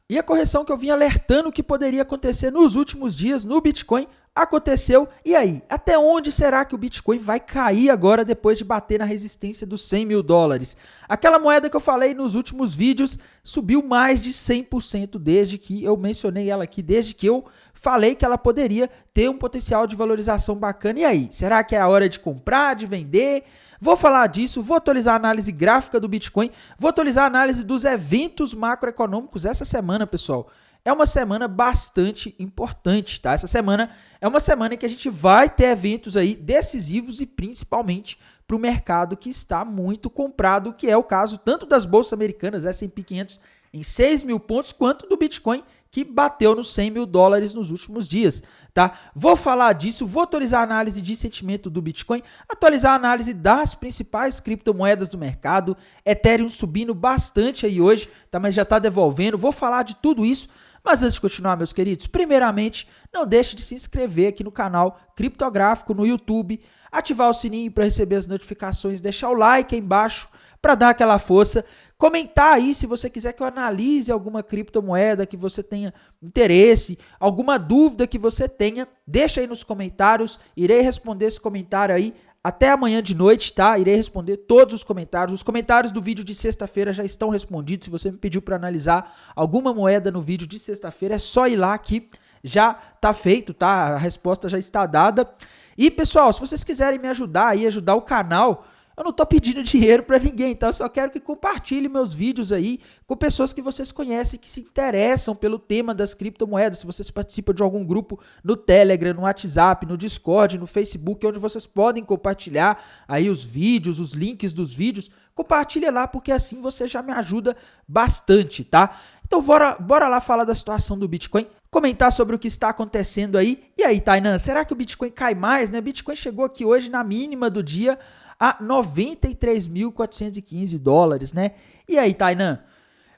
E a correção que eu vim alertando que poderia acontecer nos últimos dias no Bitcoin aconteceu. E aí, até onde será que o Bitcoin vai cair agora depois de bater na resistência dos 100 mil dólares? Aquela moeda que eu falei nos últimos vídeos subiu mais de 100% desde que eu mencionei ela aqui, desde que eu falei que ela poderia ter um potencial de valorização bacana. E aí, será que é a hora de comprar, de vender? Vou falar disso, vou atualizar a análise gráfica do Bitcoin, vou atualizar a análise dos eventos macroeconômicos essa semana, pessoal. É uma semana bastante importante, tá? Essa semana é uma semana em que a gente vai ter eventos aí decisivos e principalmente para o mercado que está muito comprado, que é o caso tanto das bolsas americanas, S&P 500 em 6 mil pontos, quanto do Bitcoin, que bateu nos 100 mil dólares nos últimos dias, tá? Vou falar disso, vou atualizar a análise de sentimento do Bitcoin, atualizar a análise das principais criptomoedas do mercado, Ethereum subindo bastante aí hoje, tá? Mas já está devolvendo, vou falar de tudo isso. Mas antes de continuar, meus queridos, primeiramente, não deixe de se inscrever aqui no canal Criptográfico no YouTube, ativar o sininho para receber as notificações, deixar o like aí embaixo para dar aquela força, comentar aí se você quiser que eu analise alguma criptomoeda que você tenha interesse, alguma dúvida que você tenha, deixa aí nos comentários, irei responder esse comentário aí até amanhã de noite, tá? Irei responder todos os comentários. Os comentários do vídeo de sexta-feira já estão respondidos. Se você me pediu para analisar alguma moeda no vídeo de sexta-feira, é só ir lá que já tá feito, tá? A resposta já está dada. E, pessoal, se vocês quiserem me ajudar aí, ajudar o canal, eu não tô pedindo dinheiro para ninguém, tá? Eu só quero que compartilhe meus vídeos aí com pessoas que vocês conhecem, que se interessam pelo tema das criptomoedas. Se vocês participam de algum grupo no Telegram, no WhatsApp, no Discord, no Facebook, onde vocês podem compartilhar aí os vídeos, os links dos vídeos, compartilha lá, porque assim você já me ajuda bastante, tá? Então bora lá falar da situação do Bitcoin, comentar sobre o que está acontecendo aí. E aí, Tainan, será que o Bitcoin cai mais, né? Bitcoin chegou aqui hoje na mínima do dia a 93.415 dólares, né? E aí, Tainan?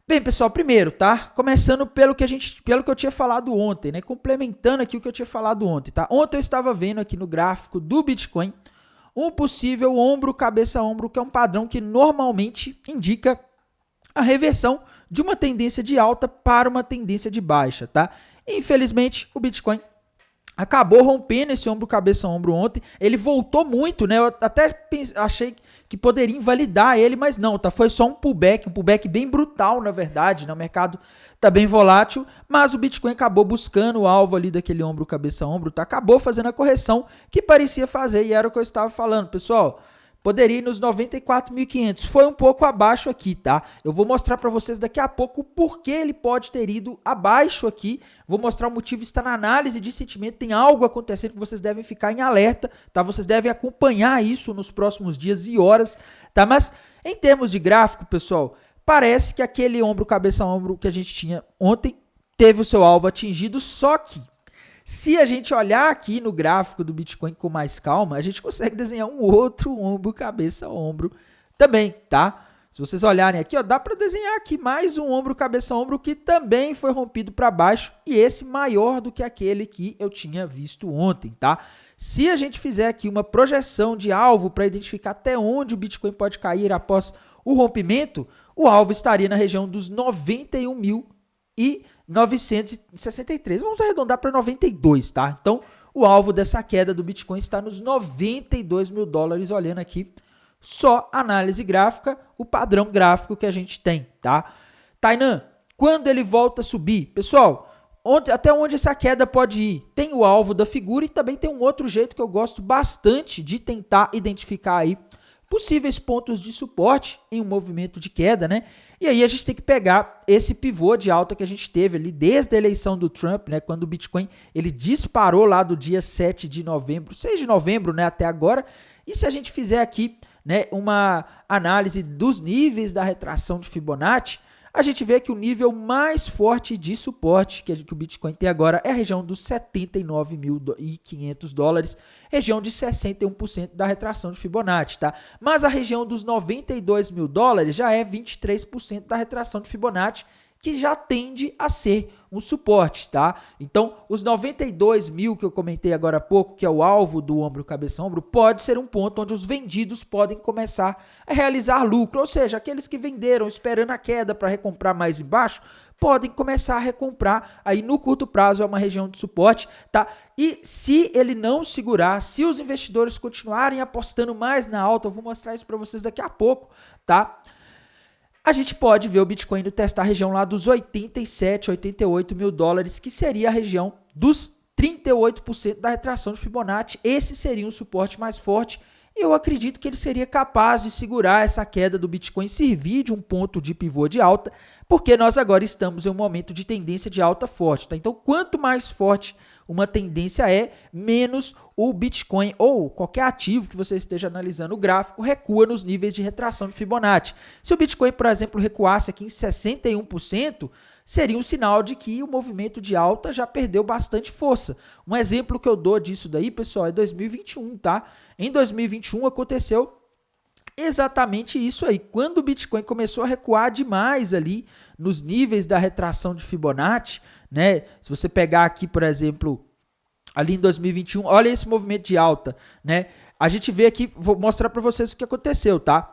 Bem, pessoal, primeiro, tá? Começando pelo que eu tinha falado ontem, né? Complementando aqui o que eu tinha falado ontem, tá? Ontem eu estava vendo aqui no gráfico do Bitcoin um possível ombro, cabeça, ombro, que é um padrão que normalmente indica a reversão de uma tendência de alta para uma tendência de baixa, tá? Infelizmente, o Bitcoin acabou rompendo esse ombro, cabeça, ombro ontem. Ele voltou muito, né? Eu até achei que poderia invalidar ele, mas não, tá? Foi só um pullback bem brutal, na verdade, né? O mercado tá bem volátil, mas o Bitcoin acabou buscando o alvo ali daquele ombro, cabeça, ombro, tá? Acabou fazendo a correção que parecia fazer e era o que eu estava falando, pessoal. Poderia ir nos 94.500, foi um pouco abaixo aqui, tá? Eu vou mostrar para vocês daqui a pouco por que ele pode ter ido abaixo aqui. Vou mostrar o motivo, está na análise de sentimento, tem algo acontecendo que vocês devem ficar em alerta, tá? Vocês devem acompanhar isso nos próximos dias e horas, tá? Mas em termos de gráfico, pessoal, parece que aquele ombro, cabeça, ombro que a gente tinha ontem teve o seu alvo atingido, só que se a gente olhar aqui no gráfico do Bitcoin com mais calma, a gente consegue desenhar um outro ombro, cabeça, ombro também, tá? Se vocês olharem aqui, ó, dá para desenhar aqui mais um ombro, cabeça, ombro que também foi rompido para baixo e esse maior do que aquele que eu tinha visto ontem, tá? Se a gente fizer aqui uma projeção de alvo para identificar até onde o Bitcoin pode cair após o rompimento, o alvo estaria na região dos 91.963. Vamos arredondar para 92, tá? Então, o alvo dessa queda do Bitcoin está nos 92 mil dólares, olhando aqui só análise gráfica, o padrão gráfico que a gente tem, tá? Tainan, quando ele volta a subir? Pessoal, até onde essa queda pode ir? Tem o alvo da figura e também tem um outro jeito que eu gosto bastante de tentar identificar aí possíveis pontos de suporte em um movimento de queda, né? E aí a gente tem que pegar esse pivô de alta que a gente teve ali desde a eleição do Trump, né? Quando o Bitcoin ele disparou lá do dia 7 de novembro, 6 de novembro, né? Até agora. E se a gente fizer aqui, né, uma análise dos níveis da retração de Fibonacci, a gente vê que o nível mais forte de suporte que o Bitcoin tem agora é a região dos 79.500 dólares, região de 61% da retração de Fibonacci, tá? Mas a região dos 92 mil dólares já é 23% da retração de Fibonacci, que já tende a ser um suporte, tá? Então, os 92 mil que eu comentei agora há pouco, que é o alvo do ombro, cabeça, ombro, pode ser um ponto onde os vendidos podem começar a realizar lucro, ou seja, aqueles que venderam esperando a queda para recomprar mais embaixo, podem começar a recomprar. Aí no curto prazo é uma região de suporte, tá? E se ele não segurar, se os investidores continuarem apostando mais na alta, eu vou mostrar isso para vocês daqui a pouco, tá? A gente pode ver o Bitcoin indo testar a região lá dos 87, 88 mil dólares, que seria a região dos 38% da retração de Fibonacci. Esse seria um suporte mais forte. Eu acredito que ele seria capaz de segurar essa queda do Bitcoin, servir de um ponto de pivô de alta, porque nós agora estamos em um momento de tendência de alta forte, tá? Então, quanto mais forte uma tendência é, menos o Bitcoin ou qualquer ativo que você esteja analisando o gráfico recua nos níveis de retração de Fibonacci. Se o Bitcoin, por exemplo, recuasse aqui em 61%, seria um sinal de que o movimento de alta já perdeu bastante força. Um exemplo que eu dou disso daí, pessoal, é 2021, tá? Em 2021 aconteceu exatamente isso aí. Quando o Bitcoin começou a recuar demais ali nos níveis da retração de Fibonacci, né? Se você pegar aqui, por exemplo, ali em 2021, olha esse movimento de alta, né? A gente vê aqui, vou mostrar para vocês o que aconteceu, tá?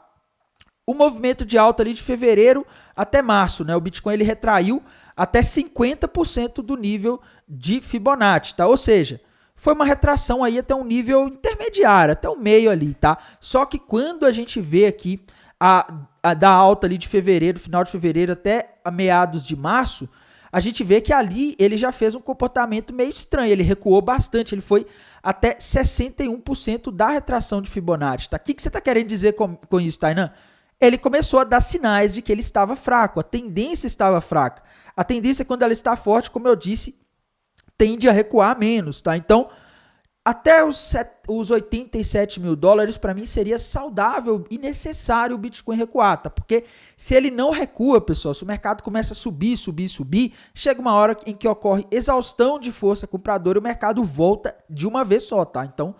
O movimento de alta ali de fevereiro até março, né? O Bitcoin ele retraiu até 50% do nível de Fibonacci, tá? Ou seja, foi uma retração aí até um nível intermediário, até o meio ali, tá? Só que quando a gente vê aqui da alta ali de fevereiro, final de fevereiro até a meados de março, a gente vê que ali ele já fez um comportamento meio estranho, ele recuou bastante, ele foi até 61% da retração de Fibonacci, tá? O que você está querendo dizer com isso, Tainan? Ele começou a dar sinais de que ele estava fraco, a tendência estava fraca. A tendência, quando ela está forte, como eu disse, tende a recuar menos, tá? Então, até os 87 mil dólares, para mim, seria saudável e necessário o Bitcoin recuar, tá? Porque se ele não recua, pessoal, se o mercado começa a subir, chega uma hora em que ocorre exaustão de força compradora e o mercado volta de uma vez só, tá? Então,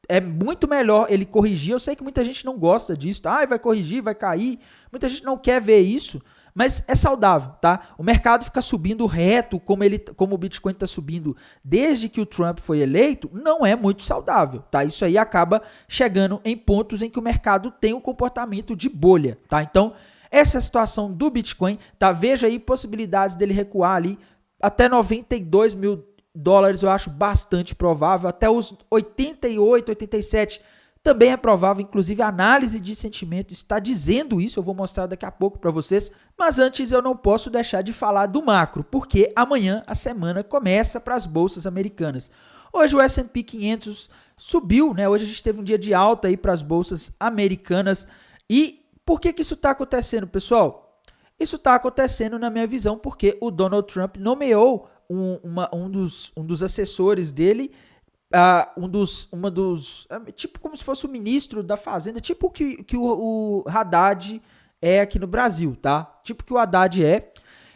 é muito melhor ele corrigir. Eu sei que muita gente não gosta disso, tá? Vai corrigir, vai cair. Muita gente não quer ver isso, mas é saudável, tá? O mercado fica subindo reto, como o Bitcoin está subindo desde que o Trump foi eleito, não é muito saudável, tá? Isso aí acaba chegando em pontos em que o mercado tem um comportamento de bolha, tá? Então, essa é a situação do Bitcoin, tá? Veja aí possibilidades dele recuar ali até 92 mil dólares, eu acho bastante provável, até os 88, 87 também é provável, inclusive a análise de sentimento está dizendo isso, eu vou mostrar daqui a pouco para vocês, mas antes eu não posso deixar de falar do macro, porque amanhã a semana começa para as bolsas americanas. Hoje o S&P 500 subiu, né? Hoje a gente teve um dia de alta aí para as bolsas americanas. E por que isso está acontecendo, pessoal? Isso está acontecendo, na minha visão, porque o Donald Trump nomeou um dos assessores dele, tipo como se fosse o ministro da Fazenda, tipo que o Haddad é aqui no Brasil, tá? Tipo que o Haddad é.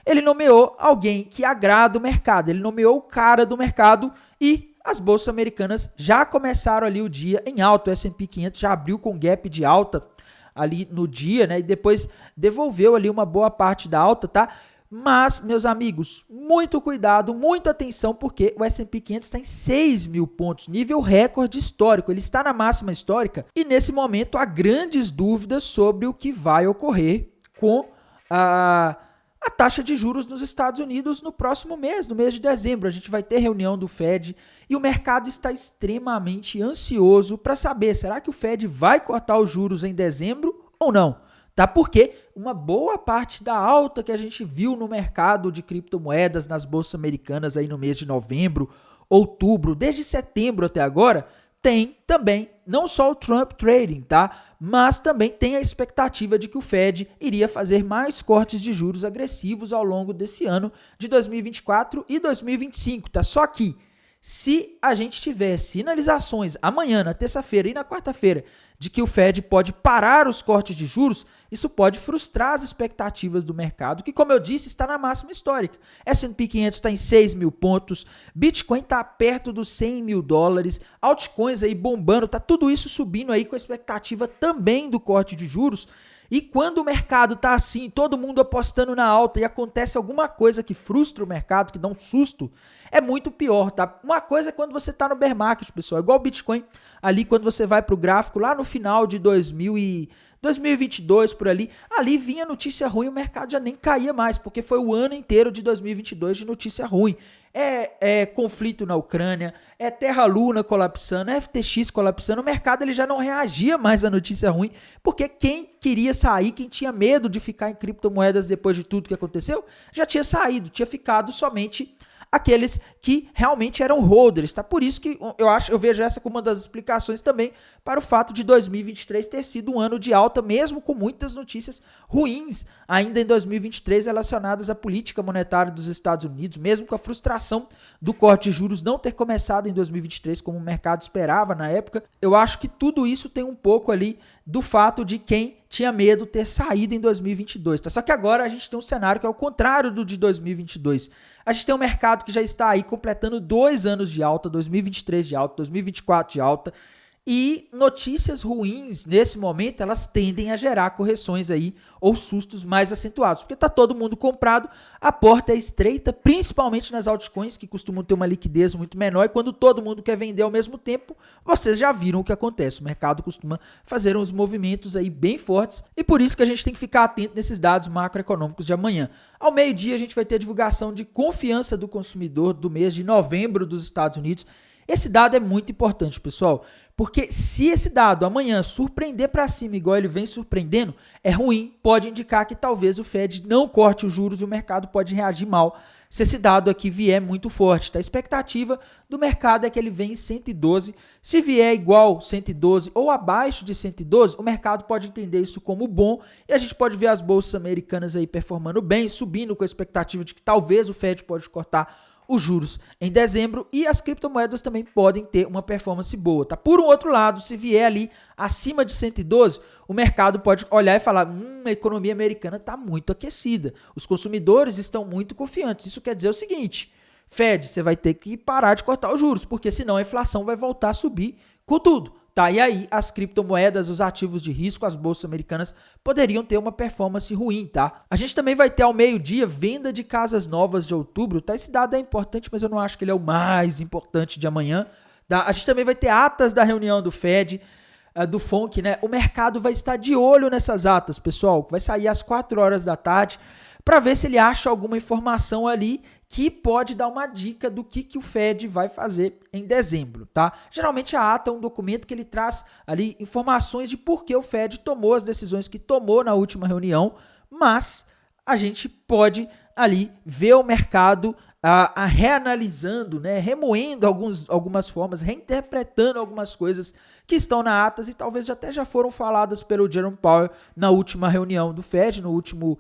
Ele nomeou alguém que agrada o mercado, ele nomeou o cara do mercado e as bolsas americanas já começaram ali o dia em alta. O S&P 500 já abriu com gap de alta ali no dia, né? E depois devolveu ali uma boa parte da alta, tá? Mas, meus amigos, muito cuidado, muita atenção, porque o S&P 500 está em 6 mil pontos, nível recorde histórico, ele está na máxima histórica e nesse momento há grandes dúvidas sobre o que vai ocorrer com a taxa de juros nos Estados Unidos no próximo mês, no mês de dezembro. A gente vai ter reunião do Fed e o mercado está extremamente ansioso para saber, será que o Fed vai cortar os juros em dezembro ou não? Tá? Porque uma boa parte da alta que a gente viu no mercado de criptomoedas, nas bolsas americanas aí no mês de novembro, outubro, desde setembro até agora, tem também não só o Trump Trading, tá? Mas também tem a expectativa de que o Fed iria fazer mais cortes de juros agressivos ao longo desse ano de 2024 e 2025, tá? Só que se a gente tiver sinalizações amanhã, na terça-feira e na quarta-feira, de que o Fed pode parar os cortes de juros, isso pode frustrar as expectativas do mercado, que, como eu disse, está na máxima histórica. S&P 500 está em 6 mil pontos, Bitcoin está perto dos 100 mil dólares, altcoins aí bombando, tá tudo isso subindo aí com a expectativa também do corte de juros. E quando o mercado está assim, todo mundo apostando na alta e acontece alguma coisa que frustra o mercado, que dá um susto, é muito pior, tá? Uma coisa é quando você está no bear market, pessoal, igual o Bitcoin, ali quando você vai para o gráfico lá no final de 2022 por ali vinha notícia ruim, o mercado já nem caía mais, porque foi o ano inteiro de 2022 de notícia ruim. Conflito na Ucrânia, Terra Luna colapsando, FTX colapsando, o mercado ele já não reagia mais à notícia ruim, porque quem queria sair, quem tinha medo de ficar em criptomoedas depois de tudo que aconteceu, já tinha saído, tinha ficado somente aqueles que realmente eram holders, tá? Por isso que eu vejo essa como uma das explicações também para o fato de 2023 ter sido um ano de alta, mesmo com muitas notícias ruins ainda em 2023 relacionadas à política monetária dos Estados Unidos, mesmo com a frustração do corte de juros não ter começado em 2023 como o mercado esperava na época. Eu acho que tudo isso tem um pouco ali do fato de quem tinha medo ter saído em 2022, tá? Só que agora a gente tem um cenário que é o contrário do de 2022. A gente tem um mercado que já está aí completando 2 anos de alta, 2023 de alta, 2024 de alta, e notícias ruins nesse momento elas tendem a gerar correções aí ou sustos mais acentuados, porque tá todo mundo comprado, a porta é estreita, principalmente nas altcoins que costumam ter uma liquidez muito menor, e quando todo mundo quer vender ao mesmo tempo, vocês já viram o que acontece, o mercado costuma fazer uns movimentos aí bem fortes, e por isso que a gente tem que ficar atento nesses dados macroeconômicos de amanhã. Ao meio-dia a gente vai ter a divulgação de confiança do consumidor do mês de novembro dos Estados Unidos. Esse dado é muito importante, pessoal, porque se esse dado amanhã surpreender para cima igual ele vem surpreendendo, é ruim, pode indicar que talvez o Fed não corte os juros e o mercado pode reagir mal se esse dado aqui vier muito forte. Tá? A expectativa do mercado é que ele venha em 112, se vier igual 112 ou abaixo de 112, o mercado pode entender isso como bom e a gente pode ver as bolsas americanas aí performando bem, subindo com a expectativa de que talvez o Fed pode cortar os juros em dezembro e as criptomoedas também podem ter uma performance boa, tá? Por um outro lado, se vier ali acima de 112, o mercado pode olhar e falar, a economia americana está muito aquecida, os consumidores estão muito confiantes. Isso quer dizer o seguinte, Fed, você vai ter que parar de cortar os juros, porque senão a inflação vai voltar a subir com tudo. Tá, e aí as criptomoedas, os ativos de risco, as bolsas americanas poderiam ter uma performance ruim, tá? A gente também vai ter ao meio-dia venda de casas novas de outubro, tá? Esse dado é importante, mas eu não acho que ele é o mais importante de amanhã. Tá? A gente também vai ter atas da reunião do Fed, do FONC, né? O mercado vai estar de olho nessas atas, pessoal, vai sair às 4 horas da tarde, para ver se ele acha alguma informação ali que pode dar uma dica do que o Fed vai fazer em dezembro, tá? Geralmente a ata é um documento que ele traz ali informações de por que o Fed tomou as decisões que tomou na última reunião, mas a gente pode ali ver o mercado reanalisando, né, remoendo algumas formas, reinterpretando algumas coisas que estão na atas e talvez até já foram faladas pelo Jerome Powell na última reunião do Fed, no último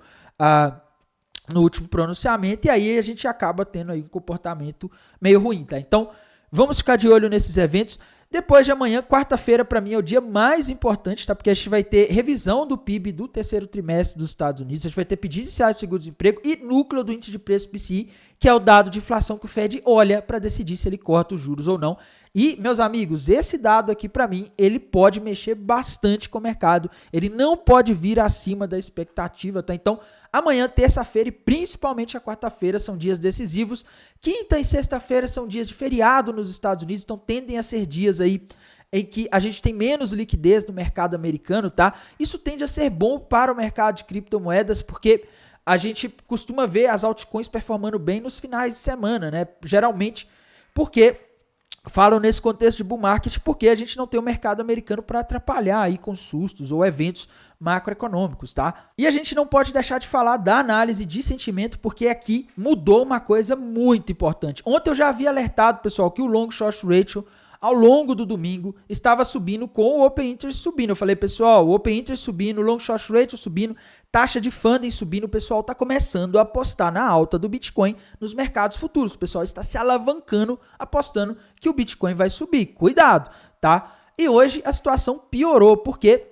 pronunciamento, e aí a gente acaba tendo aí um comportamento meio ruim, tá? Então, vamos ficar de olho nesses eventos. Depois de amanhã, quarta-feira, para mim é o dia mais importante, tá? Porque a gente vai ter revisão do PIB do terceiro trimestre dos Estados Unidos, a gente vai ter pedidos iniciais de seguro-desemprego e núcleo do índice de preço PCI, que é o dado de inflação que o Fed olha para decidir se ele corta os juros ou não. E, meus amigos, esse dado aqui, para mim, ele pode mexer bastante com o mercado, ele não pode vir acima da expectativa, tá? Então, amanhã, terça-feira e principalmente a quarta-feira são dias decisivos. Quinta e sexta-feira são dias de feriado nos Estados Unidos, então tendem a ser dias aí em que a gente tem menos liquidez no mercado americano, tá? Isso tende a ser bom para o mercado de criptomoedas, porque a gente costuma ver as altcoins performando bem nos finais de semana, né? Geralmente, porque falam nesse contexto de bull market, porque a gente não tem o mercado americano para atrapalhar aí com sustos ou eventos macroeconômicos, tá? E a gente não pode deixar de falar da análise de sentimento, porque aqui mudou uma coisa muito importante. Ontem eu já havia alertado, pessoal, que o long short ratio ao longo do domingo estava subindo com o Open Interest subindo. Eu falei, pessoal, o Open Interest subindo, o long short ratio subindo, taxa de funding subindo, o pessoal está começando a apostar na alta do Bitcoin nos mercados futuros. O pessoal está se alavancando, apostando que o Bitcoin vai subir. Cuidado, tá? E hoje a situação piorou, porque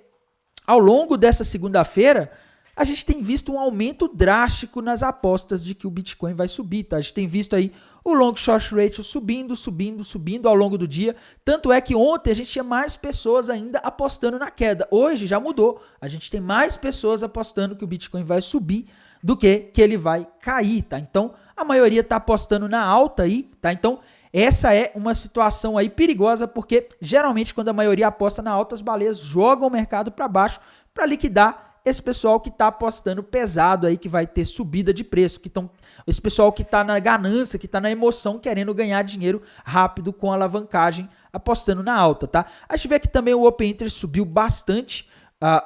ao longo dessa segunda-feira, a gente tem visto um aumento drástico nas apostas de que o Bitcoin vai subir, tá? A gente tem visto aí o long short ratio subindo ao longo do dia. Tanto é que ontem a gente tinha mais pessoas ainda apostando na queda. Hoje já mudou. A gente tem mais pessoas apostando que o Bitcoin vai subir do que ele vai cair, tá? Então, a maioria está apostando na alta aí, tá? Então, essa é uma situação aí perigosa, porque geralmente quando a maioria aposta na alta, as baleias jogam o mercado para baixo, para liquidar esse pessoal que está apostando pesado aí, que vai ter subida de preço, esse pessoal que está na ganância, que está na emoção, querendo ganhar dinheiro rápido com alavancagem, apostando na alta, tá? A gente vê que também o Open Interest subiu bastante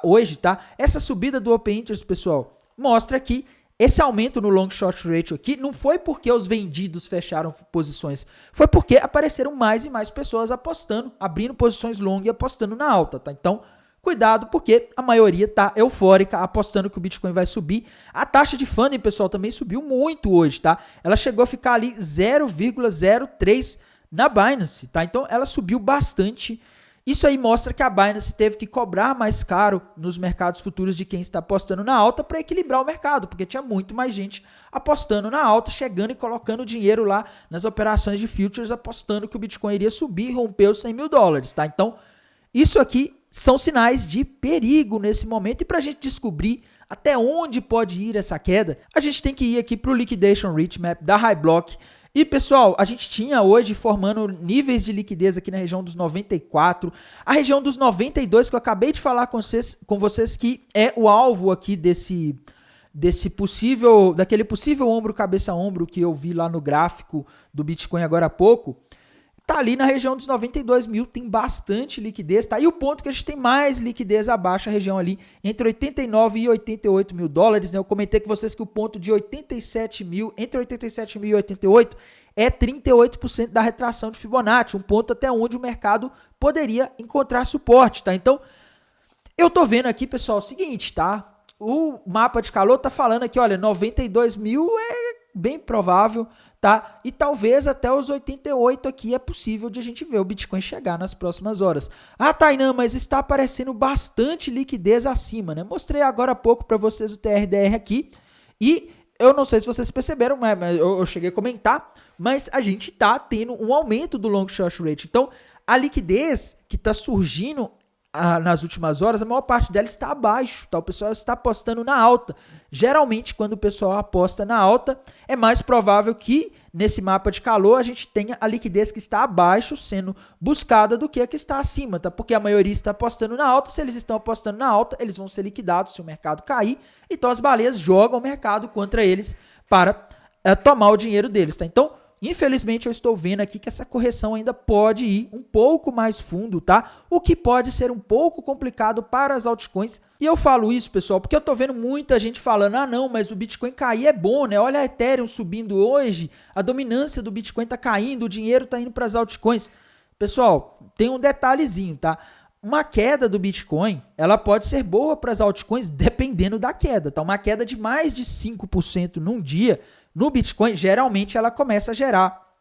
hoje, tá? Essa subida do Open Interest, pessoal, mostra que esse aumento no long short ratio aqui não foi porque os vendidos fecharam posições, foi porque apareceram mais e mais pessoas apostando, abrindo posições long e apostando na alta, tá? Então, cuidado, porque a maioria tá eufórica, apostando que o Bitcoin vai subir. A taxa de funding, pessoal, também subiu muito hoje, tá? Ela chegou a ficar ali 0,03 na Binance, tá? Então, ela subiu bastante. Isso aí mostra que a Binance teve que cobrar mais caro nos mercados futuros de quem está apostando na alta para equilibrar o mercado, porque tinha muito mais gente apostando na alta, chegando e colocando dinheiro lá nas operações de futures, apostando que o Bitcoin iria subir e romper os 100 mil dólares, tá? Então, isso aqui são sinais de perigo nesse momento, e para a gente descobrir até onde pode ir essa queda, a gente tem que ir aqui para o Liquidation Rate Map da HighBlock. E pessoal, a gente tinha hoje formando níveis de liquidez aqui na região dos 94, a região dos 92 que eu acabei de falar com vocês que é o alvo aqui daquele possível ombro cabeça ombro que eu vi lá no gráfico do Bitcoin agora há pouco. Tá ali na região dos 92 mil, tem bastante liquidez, tá? E o ponto que a gente tem mais liquidez abaixo, a região ali entre 89 e 88 mil dólares, né? Eu comentei com vocês que o ponto de 87 mil, entre 87 mil e 88, é 38% da retração de Fibonacci, um ponto até onde o mercado poderia encontrar suporte, tá? Então, eu tô vendo aqui, pessoal, o seguinte, tá? O mapa de calor tá falando aqui, olha, 92 mil é bem provável, tá? E talvez até os 88 aqui é possível de a gente ver o Bitcoin chegar nas próximas horas. Ah, Tainan, mas está aparecendo bastante liquidez acima, né? Mostrei agora há pouco para vocês o TRDR aqui e eu não sei se vocês perceberam, mas eu cheguei a comentar, mas a gente tá tendo um aumento do long short rate. Então, a liquidez que está surgindo nas últimas horas, a maior parte dela está abaixo, tá? O pessoal está apostando na alta. Geralmente, quando o pessoal aposta na alta, é mais provável que nesse mapa de calor a gente tenha a liquidez que está abaixo sendo buscada do que a que está acima, tá? Porque a maioria está apostando na alta. Se eles estão apostando na alta, eles vão ser liquidados se o mercado cair. Então, as baleias jogam o mercado contra eles para tomar o dinheiro deles, tá? Então, infelizmente, eu estou vendo aqui que essa correção ainda pode ir um pouco mais fundo, tá? O que pode ser um pouco complicado para as altcoins. E eu falo isso, pessoal, porque eu estou vendo muita gente falando, ah não, mas o Bitcoin cair é bom, né? Olha a Ethereum subindo hoje, a dominância do Bitcoin está caindo, o dinheiro está indo para as altcoins. Pessoal, tem um detalhezinho, tá? Uma queda do Bitcoin, ela pode ser boa para as altcoins dependendo da queda, tá? Uma queda de mais de 5% num dia no Bitcoin, geralmente ela começa a gerar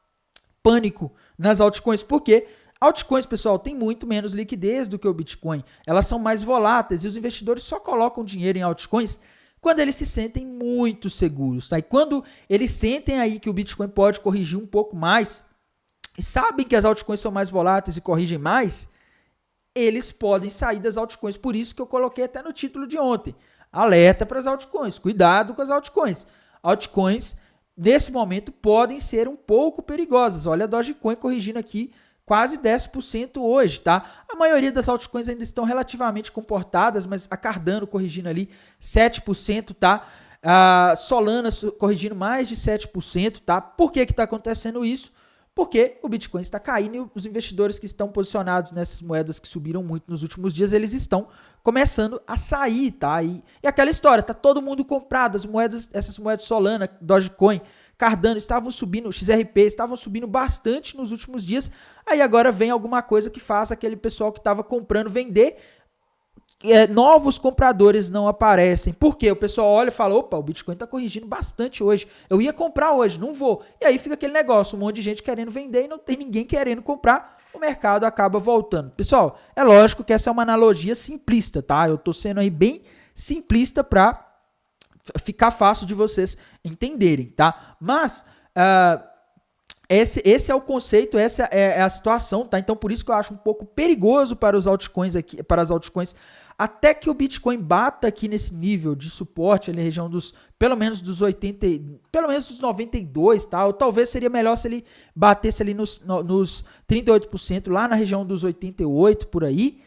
pânico nas altcoins, porque altcoins, pessoal, tem muito menos liquidez do que o Bitcoin, elas são mais voláteis e os investidores só colocam dinheiro em altcoins quando eles se sentem muito seguros, tá? E quando eles sentem aí que o Bitcoin pode corrigir um pouco mais e sabem que as altcoins são mais voláteis e corrigem mais, eles podem sair das altcoins. Por isso que eu coloquei até no título de ontem, alerta para as altcoins, cuidado com as altcoins. Altcoins, nesse momento, podem ser um pouco perigosas. Olha a Dogecoin corrigindo aqui quase 10% hoje, tá? A maioria das altcoins ainda estão relativamente comportadas, mas a Cardano corrigindo ali 7%, tá? A Solana corrigindo mais de 7%, tá? Por que que está acontecendo isso? Porque o Bitcoin está caindo e os investidores que estão posicionados nessas moedas que subiram muito nos últimos dias, eles estão começando a sair, tá? E aquela história, tá todo mundo comprado, essas moedas Solana, Dogecoin, Cardano estavam subindo, XRP estavam subindo bastante nos últimos dias, aí agora vem alguma coisa que faz aquele pessoal que estava comprando vender, novos compradores não aparecem. Por quê? O pessoal olha e fala, opa, o Bitcoin está corrigindo bastante hoje, eu ia comprar hoje, não vou. E aí fica aquele negócio, um monte de gente querendo vender e não tem ninguém querendo comprar, o mercado acaba voltando. Pessoal, é lógico que essa é uma analogia simplista, tá? Eu estou sendo aí bem simplista para ficar fácil de vocês entenderem, tá? Mas esse é o conceito, essa é a situação, tá? Então por isso que eu acho um pouco perigoso para os altcoins aqui, para as altcoins, até que o Bitcoin bata aqui nesse nível de suporte, ali na região dos, pelo menos dos 80, pelo menos dos 92, tá? Ou talvez seria melhor se ele batesse ali nos 38%, lá na região dos 88, por aí.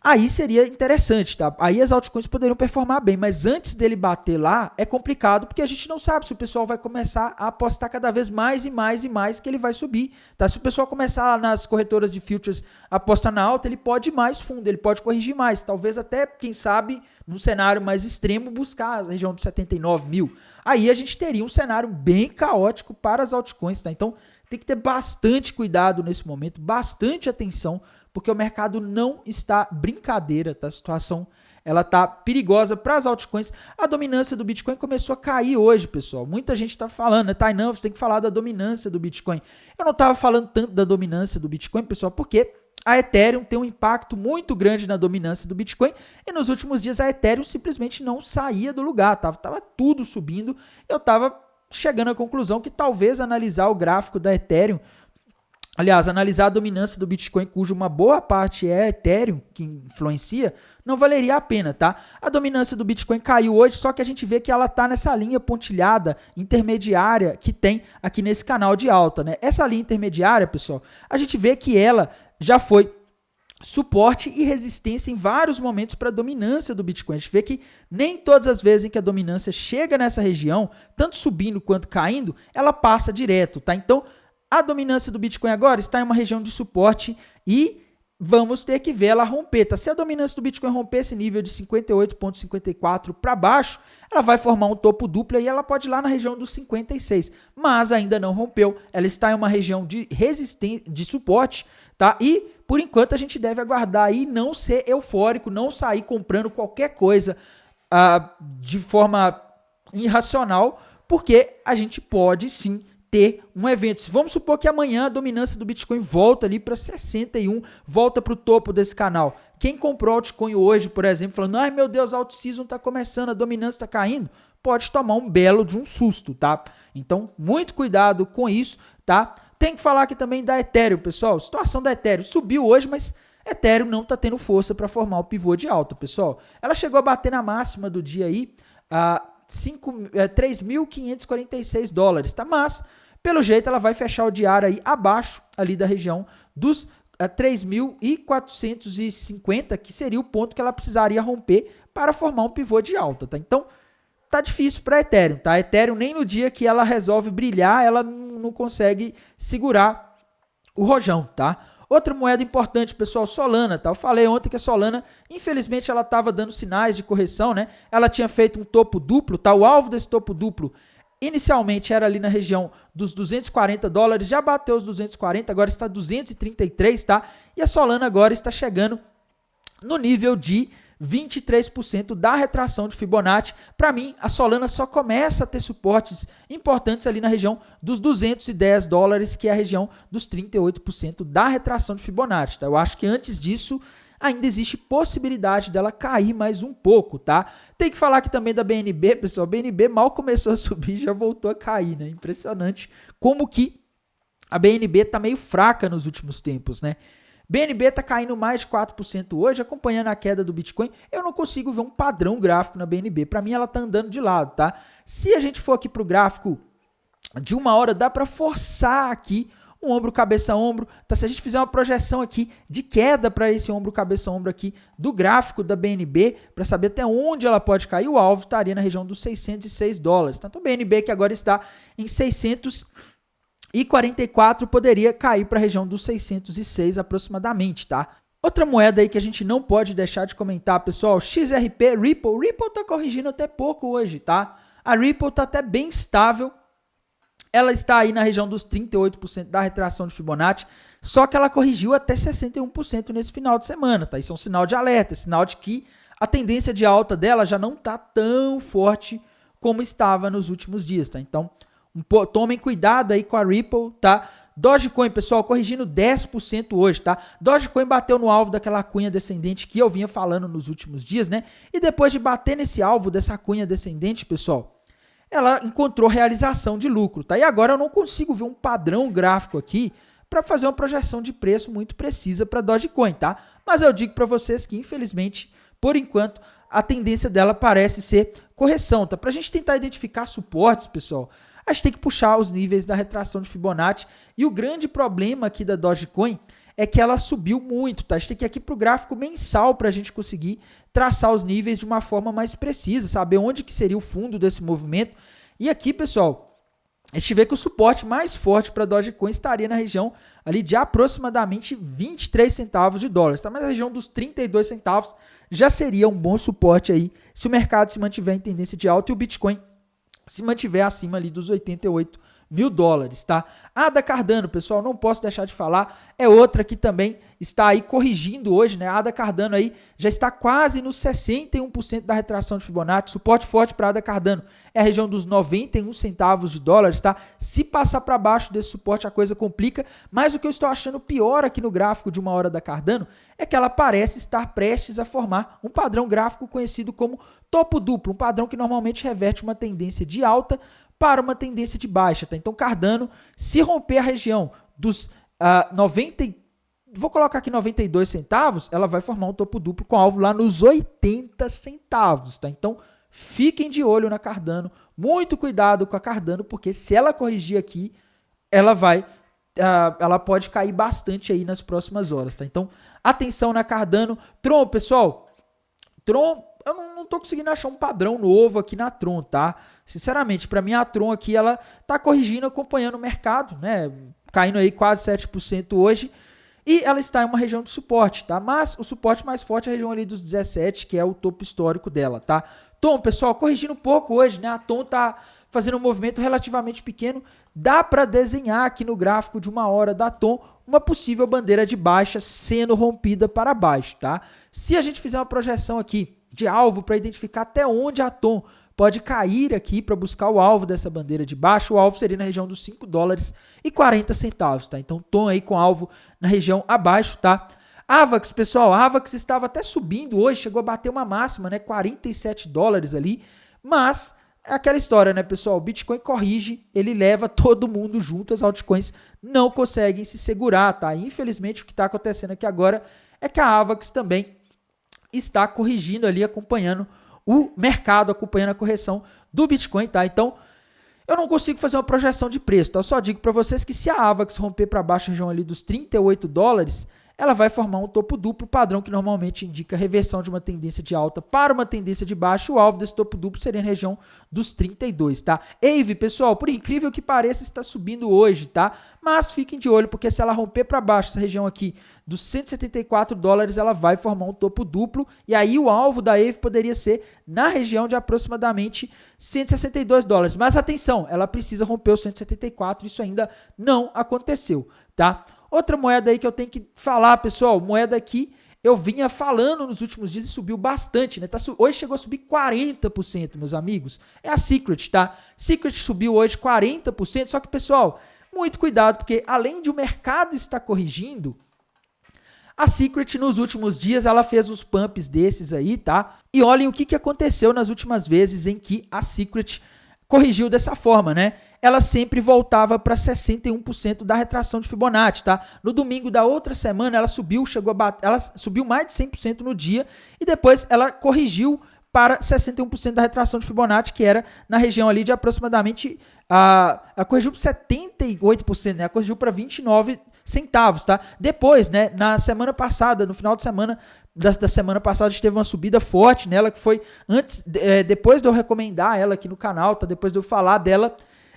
aí seria interessante, tá? Aí as altcoins poderiam performar bem, mas antes dele bater lá, é complicado, porque a gente não sabe se o pessoal vai começar a apostar cada vez mais e mais e mais que ele vai subir, tá? Se o pessoal começar lá nas corretoras de futures a apostar na alta, ele pode ir mais fundo, ele pode corrigir mais, talvez até, quem sabe, num cenário mais extremo, buscar a região de 79 mil. Aí a gente teria um cenário bem caótico para as altcoins, tá? Então, tem que ter bastante cuidado nesse momento, bastante atenção, porque o mercado não está brincadeira, tá? A situação, ela tá perigosa para as altcoins. A dominância do Bitcoin começou a cair hoje, pessoal. Muita gente tá falando, né? Não, você tem que falar da dominância do Bitcoin. Eu não tava falando tanto da dominância do Bitcoin, pessoal, porque a Ethereum tem um impacto muito grande na dominância do Bitcoin e nos últimos dias a Ethereum simplesmente não saía do lugar, tava tudo subindo. Eu tava chegando à conclusão que talvez analisar o gráfico da Ethereum, aliás, analisar a dominância do Bitcoin, cuja uma boa parte é Ethereum, que influencia, não valeria a pena, tá? A dominância do Bitcoin caiu hoje, só que a gente vê que ela tá nessa linha pontilhada, intermediária, que tem aqui nesse canal de alta, né? Essa linha intermediária, pessoal, a gente vê que ela já foi suporte e resistência em vários momentos para a dominância do Bitcoin. A gente vê que nem todas as vezes em que a dominância chega nessa região, tanto subindo quanto caindo, ela passa direto, tá? Então, a dominância do Bitcoin agora está em uma região de suporte e vamos ter que ver ela romper, tá? Se a dominância do Bitcoin romper esse nível de 58,54 para baixo, ela vai formar um topo duplo e ela pode ir lá na região dos 56, mas ainda não rompeu. Ela está em uma região de resistência, de suporte, tá? E por enquanto a gente deve aguardar aí, não ser eufórico, não sair comprando qualquer coisa de forma irracional, porque a gente pode sim ter um evento. Vamos supor que amanhã a dominância do Bitcoin volta ali para 61, volta para o topo desse canal. Quem comprou altcoin hoje, por exemplo, falando, ai meu Deus, a alt-season está começando, a dominância está caindo, pode tomar um belo de um susto, tá? Então, muito cuidado com isso, tá? Tem que falar aqui também da Ethereum, pessoal. Situação da Ethereum subiu hoje, mas Ethereum não está tendo força para formar o pivô de alta, pessoal. Ela chegou a bater na máxima do dia aí, $3.546, tá? Mas pelo jeito, ela vai fechar o diário aí abaixo ali da região dos 3.450, que seria o ponto que ela precisaria romper para formar um pivô de alta, tá? Então, tá difícil para a Ethereum, tá? A Ethereum, nem no dia que ela resolve brilhar, ela não consegue segurar o rojão, tá? Outra moeda importante, pessoal, Solana, tá? Eu falei ontem que a Solana, infelizmente, ela estava dando sinais de correção, né? Ela tinha feito um topo duplo, tá? O alvo desse topo duplo inicialmente era ali na região dos $240, já bateu os 240, agora está 233, tá? E a Solana agora está chegando no nível de 23% da retração de Fibonacci. Para mim, a Solana só começa a ter suportes importantes ali na região dos $210, que é a região dos 38% da retração de Fibonacci, tá? Eu acho que antes disso ainda existe possibilidade dela cair mais um pouco, tá? Tem que falar aqui também da BNB, pessoal. A BNB mal começou a subir, já voltou a cair, né? Impressionante como que a BNB tá meio fraca nos últimos tempos, né? BNB tá caindo mais de 4% hoje, acompanhando a queda do Bitcoin. Eu não consigo ver um padrão gráfico na BNB. Para mim, ela tá andando de lado, tá? Se a gente for aqui pro gráfico de 1 hora, dá para forçar aqui um ombro, cabeça, ombro, tá? Se a gente fizer uma projeção aqui de queda para esse ombro, cabeça, ombro aqui do gráfico da BNB, para saber até onde ela pode cair, o alvo estaria na região dos $606, tá? Então, a BNB que agora está em 644 poderia cair para a região dos 606 aproximadamente, tá? Outra moeda aí que a gente não pode deixar de comentar, pessoal, XRP, Ripple. Ripple tá corrigindo até pouco hoje, tá? A Ripple tá até bem estável. Ela está aí na região dos 38% da retração de Fibonacci, só que ela corrigiu até 61% nesse final de semana, tá? Isso é um sinal de alerta, sinal de que a tendência de alta dela já não está tão forte como estava nos últimos dias, tá? Então, tomem cuidado aí com a Ripple, tá? Dogecoin, pessoal, corrigindo 10% hoje, tá? Dogecoin bateu no alvo daquela cunha descendente que eu vinha falando nos últimos dias, né? E depois de bater nesse alvo dessa cunha descendente, pessoal, ela encontrou realização de lucro, tá? E agora eu não consigo ver um padrão gráfico aqui para fazer uma projeção de preço muito precisa para Dogecoin, tá? Mas eu digo para vocês que, infelizmente, por enquanto, a tendência dela parece ser correção, tá? Para a gente tentar identificar suportes, pessoal, a gente tem que puxar os níveis da retração de Fibonacci. E o grande problema aqui da Dogecoin é que ela subiu muito, tá? A gente tem que ir aqui para o gráfico mensal para a gente conseguir traçar os níveis de uma forma mais precisa, saber onde que seria o fundo desse movimento. E aqui, pessoal, a gente vê que o suporte mais forte para a Dogecoin estaria na região ali de aproximadamente 23 centavos de dólares, tá? Mas a região dos 32 centavos já seria um bom suporte aí se o mercado se mantiver em tendência de alta e o Bitcoin se mantiver acima ali dos 88 mil dólares, tá? A Ada Cardano, pessoal, não posso deixar de falar, é outra que também está aí corrigindo hoje, né? A Ada Cardano aí já está quase nos 61% da retração de Fibonacci. Suporte forte para a Ada Cardano é a região dos 91 centavos de dólares, tá? Se passar para baixo desse suporte a coisa complica, mas o que eu estou achando pior aqui no gráfico de uma hora da Cardano é que ela parece estar prestes a formar um padrão gráfico conhecido como topo duplo, um padrão que normalmente reverte uma tendência de alta para uma tendência de baixa, tá? Então, Cardano, se romper a região dos 92 centavos, ela vai formar um topo duplo com alvo lá nos 80 centavos, tá? Então, fiquem de olho na Cardano, muito cuidado com a Cardano, porque se ela corrigir aqui, ela pode cair bastante aí nas próximas horas, tá? Então, atenção na Cardano. Tron, pessoal, Tron, eu não tô conseguindo achar um padrão novo aqui na Tron, tá? Sinceramente, para mim a Tron aqui, ela tá corrigindo, acompanhando o mercado, né? Caindo aí quase 7% hoje. E ela está em uma região de suporte, tá? Mas o suporte mais forte é a região ali dos 17, que é o topo histórico dela, tá? Tom, pessoal, corrigindo um pouco hoje, né? A Tom tá fazendo um movimento relativamente pequeno. Dá para desenhar aqui no gráfico de uma hora da Tom uma possível bandeira de baixa sendo rompida para baixo, tá? Se a gente fizer uma projeção aqui de alvo para identificar até onde a Tom pode cair aqui para buscar o alvo dessa bandeira de baixo, o alvo seria na região dos 5 dólares e 40 centavos, tá? Então, Tom aí com alvo na região abaixo, tá? Avax, pessoal, Avax estava até subindo hoje, chegou a bater uma máxima, né? 47 dólares ali, mas é aquela história, né, pessoal? O Bitcoin corrige, ele leva todo mundo junto, as altcoins não conseguem se segurar, tá? Infelizmente, o que está acontecendo aqui agora é que a Avax também está corrigindo ali, acompanhando o mercado, acompanhando a correção do Bitcoin, tá? Então, eu não consigo fazer uma projeção de preço, tá? Eu só digo para vocês que se a Avax romper para baixo a região ali dos 38 dólares, ela vai formar um topo duplo, padrão que normalmente indica reversão de uma tendência de alta para uma tendência de baixa. O alvo desse topo duplo seria na região dos 32, tá? AVE, pessoal, por incrível que pareça, está subindo hoje, tá? Mas fiquem de olho, porque se ela romper para baixo essa região aqui dos 174 dólares, ela vai formar um topo duplo, e aí o alvo da AVE poderia ser na região de aproximadamente 162 dólares. Mas atenção, ela precisa romper os 174, isso ainda não aconteceu, tá? Outra moeda aí que eu tenho que falar, pessoal, moeda aqui eu vinha falando nos últimos dias e subiu bastante, né? Hoje chegou a subir 40%, meus amigos. É a Secret, tá? Secret subiu hoje 40%, só que, pessoal, muito cuidado, porque além de o mercado estar corrigindo, a Secret nos últimos dias ela fez uns pumps desses aí, tá? E olhem o que aconteceu nas últimas vezes em que a Secret corrigiu dessa forma, né? Ela sempre voltava para 61% da retração de Fibonacci, tá? No domingo da outra semana, ela subiu, ela subiu mais de 100% no dia e depois ela corrigiu para 61% da retração de Fibonacci, que era na região ali de aproximadamente, corrigiu para 78%, né? Ela corrigiu para 29 centavos, tá? Depois, né, na semana passada, no final de semana da semana passada, a gente teve uma subida forte nela, que foi depois de eu recomendar ela aqui no canal, tá? Depois de eu falar dela.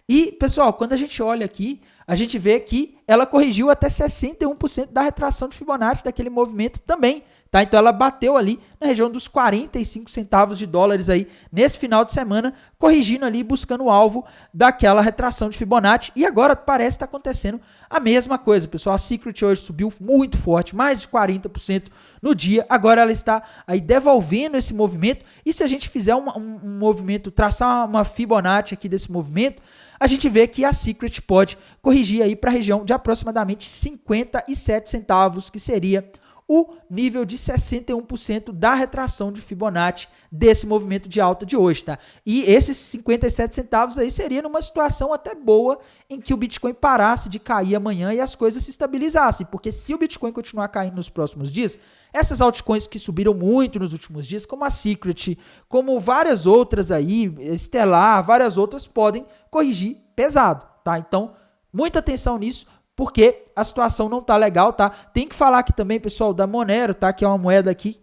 E, pessoal, quando a gente olha aqui, a gente vê que ela corrigiu até 61% da retração de Fibonacci daquele movimento também, tá? Então ela bateu ali na região dos 45 centavos de dólares aí nesse final de semana, corrigindo ali, buscando o alvo daquela retração de Fibonacci. E agora parece estar acontecendo a mesma coisa, pessoal. A Secret hoje subiu muito forte, mais de 40% no dia. Agora ela está aí devolvendo esse movimento. E se a gente fizer um movimento, traçar uma Fibonacci aqui desse movimento, a gente vê que a Secret pode corrigir aí para a região de aproximadamente 57 centavos, que seria o nível de 61% da retração de Fibonacci desse movimento de alta de hoje, tá? E esses 57 centavos aí seria numa situação até boa em que o Bitcoin parasse de cair amanhã e as coisas se estabilizassem, porque se o Bitcoin continuar caindo nos próximos dias, essas altcoins que subiram muito nos últimos dias, como a Secret, como várias outras aí, Stellar, várias outras podem corrigir pesado, tá? Então, muita atenção nisso. porque a situação não tá legal, tá? Tem que falar aqui também, pessoal, da Monero, tá? Que é uma moeda aqui,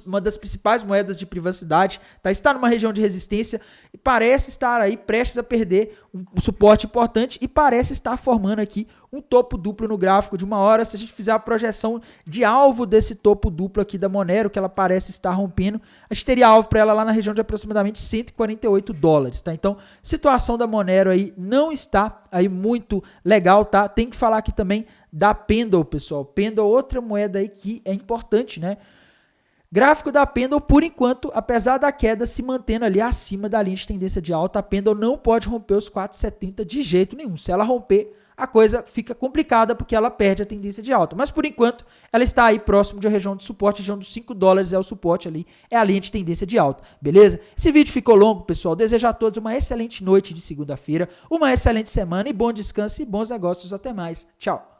uma das principais moedas de privacidade, tá? Está numa região de resistência e parece estar aí prestes a perder um suporte importante e parece estar formando aqui um topo duplo no gráfico de uma hora. Se a gente fizer a projeção de alvo desse topo duplo aqui da Monero, que ela parece estar rompendo, a gente teria alvo para ela lá na região de aproximadamente $148, tá? Então, situação da Monero aí não está aí muito legal, tá? Tem que falar aqui também da Pendle, pessoal. Pendle, outra moeda aí que é importante, né? Gráfico da Pendle, por enquanto, apesar da queda se mantendo ali acima da linha de tendência de alta, a Pendle não pode romper os 4,70 de jeito nenhum. Se ela romper, a coisa fica complicada porque ela perde a tendência de alta. Mas, por enquanto, ela está aí próximo de uma região de suporte, a região dos $5 é o suporte ali, é a linha de tendência de alta, beleza? Esse vídeo ficou longo, pessoal. Desejo a todos uma excelente noite de segunda-feira, uma excelente semana e bom descanso e bons negócios. Até mais. Tchau.